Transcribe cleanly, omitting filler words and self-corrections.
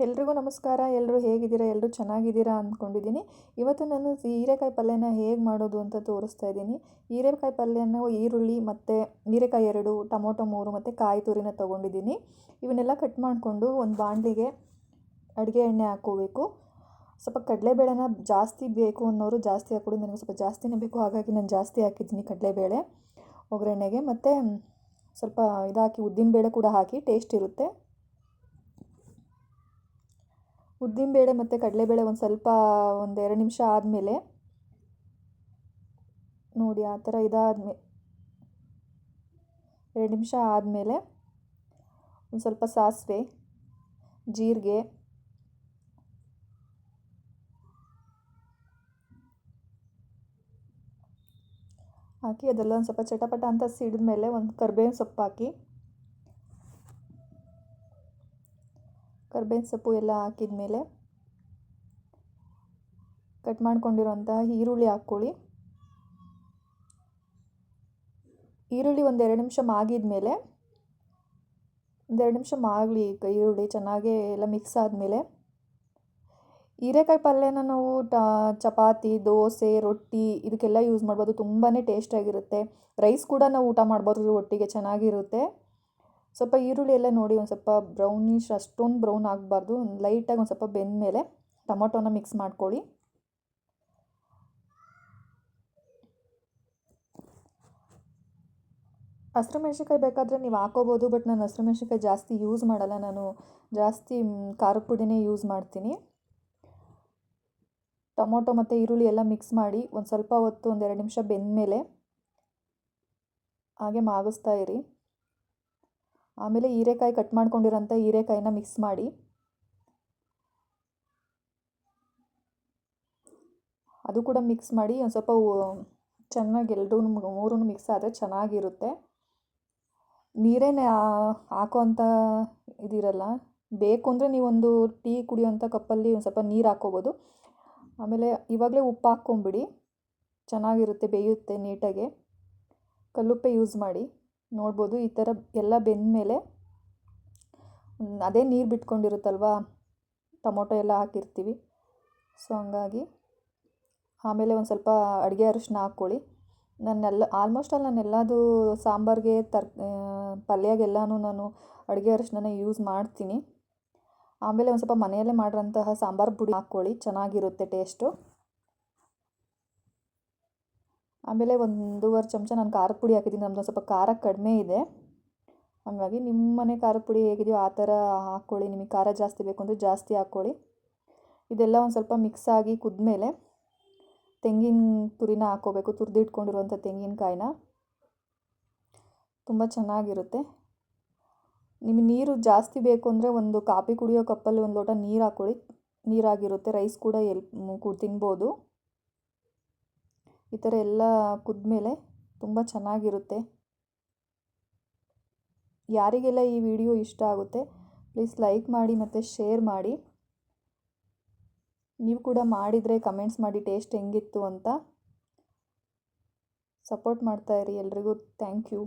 ಎಲ್ರಿಗೂ ನಮಸ್ಕಾರ. ಎಲ್ಲರೂ ಹೇಗಿದ್ದೀರಾ? ಎಲ್ಲರೂ ಚೆನ್ನಾಗಿದ್ದೀರಾ ಅಂದ್ಕೊಂಡಿದ್ದೀನಿ. ಇವತ್ತು ನಾನು ಹೀರೆಕಾಯಿ ಪಲ್ಯನ ಹೇಗೆ ಮಾಡೋದು ಅಂತ ತೋರಿಸ್ತಾ ಇದ್ದೀನಿ. ಹೀರೆಕಾಯಿ ಪಲ್ಯನ ಈರುಳ್ಳಿ ಮತ್ತು ಹೀರೆಕಾಯಿ 2, ಟೊಮೊಟೊ 3 ಮತ್ತು ಕಾಯಿ ತುರಿನ ತೊಗೊಂಡಿದ್ದೀನಿ. ಇವನ್ನೆಲ್ಲ ಕಟ್ ಮಾಡಿಕೊಂಡು ಒಂದು ಬಾಣಲಿಗೆ ಅಡುಗೆ ಎಣ್ಣೆ ಹಾಕ್ಕೋಬೇಕು. ಸ್ವಲ್ಪ ಕಡಲೆಬೇಳೆನ ಜಾಸ್ತಿ ಬೇಕು ಅನ್ನೋರು ಜಾಸ್ತಿ ಹಾಕ್ಕೊಡಿ. ನನಗೆ ಸ್ವಲ್ಪ ಜಾಸ್ತಿನೇ ಬೇಕು, ಹಾಗಾಗಿ ನಾನು ಜಾಸ್ತಿ ಹಾಕಿದ್ದೀನಿ ಕಡಲೆಬೇಳೆ ಒಗ್ಗರಣೆಗೆ. ಮತ್ತು ಸ್ವಲ್ಪ ಇದಾಕಿ ಉದ್ದಿನಬೇಳೆ ಕೂಡ ಹಾಕಿ ಟೇಸ್ಟ್ ಇರುತ್ತೆ. ಉದ್ದಿನಬೇಳೆ ಮತ್ತು ಕಡಲೆಬೇಳೆ ಒಂದು ಸ್ವಲ್ಪ 1-2 ನಿಮಿಷ ಆದಮೇಲೆ ನೋಡಿ, ಆ ಥರ 2 ನಿಮಿಷ ಆದಮೇಲೆ ಒಂದು ಸ್ವಲ್ಪ ಸಾಸಿವೆ, ಜೀರಿಗೆ, ಹಾಕಿ ಅದೆಲ್ಲ ಒಂದು ಸ್ವಲ್ಪ ಚಟಪಟ ಅಂತ ಸಿಡಿದ್ಮೇಲೆ ಒಂದು ಕರ್ಬೇವಿನ ಸೊಪ್ಪು ಹಾಕಿ, ಕರ್ಬೇವಿನ ಸೊಪ್ಪು ಎಲ್ಲ ಹಾಕಿದ ಮೇಲೆ ಕಟ್ ಮಾಡ್ಕೊಂಡಿರೋಂತಹ ಈರುಳ್ಳಿ ಹಾಕ್ಕೊಳ್ಳಿ. ಈರುಳ್ಳಿ 1-2 ನಿಮಿಷ ಮಾಗಿದ ಮೇಲೆ, 1-2 ನಿಮಿಷ ಮಾಗಲಿ ಈರುಳ್ಳಿ ಚೆನ್ನಾಗೇ ಎಲ್ಲ ಮಿಕ್ಸ್ ಆದಮೇಲೆ, ಹೀರೆಕಾಯಿ ಪಲ್ಯನ ನಾವು ಚಪಾತಿ, ದೋಸೆ, ರೊಟ್ಟಿ ಇದಕ್ಕೆಲ್ಲ ಯೂಸ್ ಮಾಡ್ಬೋದು. ತುಂಬಾ ಟೇಸ್ಟಾಗಿರುತ್ತೆ. ರೈಸ್ ಕೂಡ ನಾವು ಊಟ ಮಾಡ್ಬೋದು ಒಟ್ಟಿಗೆ, ಚೆನ್ನಾಗಿರುತ್ತೆ. ಸ್ವಲ್ಪ ಈರುಳ್ಳಿ ಎಲ್ಲ ನೋಡಿ ಒಂದು ಸ್ವಲ್ಪ ಬ್ರೌನಿಶ್, ಅಷ್ಟೊಂದು ಬ್ರೌನ್ ಆಗಬಾರ್ದು, ಲೈಟಾಗಿ ಒಂದು ಸ್ವಲ್ಪ ಬೆಂದ ಮೇಲೆ ಟೊಮೊಟೊನ ಮಿಕ್ಸ್ ಮಾಡ್ಕೊಳ್ಳಿ. ಹಸಿರು ಮೆಣಸಿನ್ಕಾಯಿ ಬೇಕಾದರೆ ನೀವು ಹಾಕೋಬೋದು, ಬಟ್ ನಾನು ಹಸಿರು ಮೆಣಸಿನ್ಕಾಯಿ ಜಾಸ್ತಿ ಯೂಸ್ ಮಾಡಲ್ಲ. ನಾನು ಜಾಸ್ತಿ ಖಾರದ ಪುಡಿನೇ ಯೂಸ್ ಮಾಡ್ತೀನಿ. ಟೊಮೊಟೊ ಮತ್ತು ಈರುಳ್ಳಿ ಎಲ್ಲ ಮಿಕ್ಸ್ ಮಾಡಿ ಒಂದು ಸ್ವಲ್ಪ ಹೊತ್ತು 1-2 ನಿಮಿಷ ಬೆಂದ ಮೇಲೆ ಹಾಗೆ ಮಾಗಿಸ್ತಾ ಇರಿ. ಆಮೇಲೆ ಹೀರೆಕಾಯಿ ಕಟ್ ಮಾಡ್ಕೊಂಡಿರೋಂಥ ಹೀರೆಕಾಯಿನ ಮಿಕ್ಸ್ ಮಾಡಿ, ಅದು ಕೂಡ ಮಿಕ್ಸ್ ಮಾಡಿ ಒಂದು ಸ್ವಲ್ಪ ಚೆನ್ನಾಗಿ ಮೂರೂ ಮಿಕ್ಸ್ ಆದರೆ ಚೆನ್ನಾಗಿರುತ್ತೆ. ನೀರೇನೇ ಹಾಕೋಂಥ ಇದಿರಲ್ಲ. ಬೇಕು ಅಂದರೆ ನೀವೊಂದು ಟೀ ಕುಡಿಯೋಂಥ ಕಪ್ಪಲ್ಲಿ ಒಂದು ಸ್ವಲ್ಪ ನೀರು ಹಾಕ್ಕೋಬೋದು. ಆಮೇಲೆ ಇವಾಗಲೇ ಉಪ್ಪು ಹಾಕ್ಕೊಂಬಿಡಿ, ಚೆನ್ನಾಗಿರುತ್ತೆ, ಬೇಯುತ್ತೆ ನೀಟಾಗೆ. ಕಲ್ಲುಪ್ಪೆ ಯೂಸ್ ಮಾಡಿ. ನೋಡ್ಬೋದು ಈ ಥರ ಎಲ್ಲ ಬೆಂದ ಮೇಲೆ ಅದೇ ನೀರು ಬಿಟ್ಕೊಂಡಿರುತ್ತಲ್ವ, ಟೊಮೊಟೊ ಎಲ್ಲ ಹಾಕಿರ್ತೀವಿ, ಸೊ ಹಂಗಾಗಿ. ಆಮೇಲೆ ಒಂದು ಸ್ವಲ್ಪ ಅಡುಗೆ ಅರಿಶಿನ ಹಾಕ್ಕೊಳ್ಳಿ. ಆಲ್ಮೋಸ್ಟ್ ನಾನು ಎಲ್ಲದೂ ಸಾಂಬಾರಿಗೆ ಪಲ್ಯಗೆಲ್ಲನೂ ನಾನು ಅಡುಗೆ ಅರಿಶಿನ ಯೂಸ್ ಮಾಡ್ತೀನಿ. ಆಮೇಲೆ ಒಂದು ಸ್ವಲ್ಪ ಮನೆಯಲ್ಲೇ ಮಾಡಿರೋಂತಹ ಸಾಂಬಾರು ಪುಡಿ ಹಾಕ್ಕೊಳ್ಳಿ, ಚೆನ್ನಾಗಿರುತ್ತೆ ಟೇಸ್ಟು. ಆಮೇಲೆ 1.5 ಚಮಚ ನಾನು ಖಾರದ ಪುಡಿ ಹಾಕಿದ್ದೀನಿ. ನಮ್ಮದು ಸ್ವಲ್ಪ ಖಾರ ಕಡಿಮೆ ಇದೆ, ಹಾಗಾಗಿ ನಿಮ್ಮ ಮನೆ ಖಾರದ ಪುಡಿ ಹೇಗಿದೆಯೋ ಆ ಥರ ಹಾಕ್ಕೊಳ್ಳಿ. ನಿಮಗೆ ಖಾರ ಜಾಸ್ತಿ ಬೇಕು ಅಂದರೆ ಜಾಸ್ತಿ ಹಾಕ್ಕೊಳ್ಳಿ. ಇದೆಲ್ಲ ಒಂದು ಸ್ವಲ್ಪ ಮಿಕ್ಸ್ ಆಗಿ ಕುದ್ಮೇಲೆ ತೆಂಗಿನ ತುರಿನ ಹಾಕ್ಕೋಬೇಕು, ತುರಿದಿಟ್ಕೊಂಡಿರುವಂಥ ತೆಂಗಿನಕಾಯಿನ. ತುಂಬ ಚೆನ್ನಾಗಿರುತ್ತೆ. ನಿಮಗೆ ನೀರು ಜಾಸ್ತಿ ಬೇಕು ಅಂದರೆ ಒಂದು ಕಾಫಿ ಕುಡಿಯೋ ಕಪ್ಪಲ್ಲಿ 1 ಲೋಟ ನೀರು ಹಾಕ್ಕೊಳ್ಳಿ, ನೀರಾಗಿರುತ್ತೆ. ರೈಸ್ ಕೂಡ ತಿನ್ಬೋದು. ಈ ಥರ ಎಲ್ಲ ಕುದ್ಮೇಲೆ ತುಂಬ ಚೆನ್ನಾಗಿರುತ್ತೆ. ಯಾರಿಗೆಲ್ಲ ಈ ವಿಡಿಯೋ ಇಷ್ಟ ಆಗುತ್ತೆ ಪ್ಲೀಸ್ ಲೈಕ್ ಮಾಡಿ ಮತ್ತು ಶೇರ್ ಮಾಡಿ. ನೀವು ಕೂಡ ಮಾಡಿದರೆ ಕಮೆಂಟ್ಸ್ ಮಾಡಿ ಟೇಸ್ಟ್ ಹೆಂಗಿತ್ತು ಅಂತ. ಸಪೋರ್ಟ್ ಮಾಡ್ತಾಯಿರಿ. ಎಲ್ರಿಗೂ ಥ್ಯಾಂಕ್ ಯು.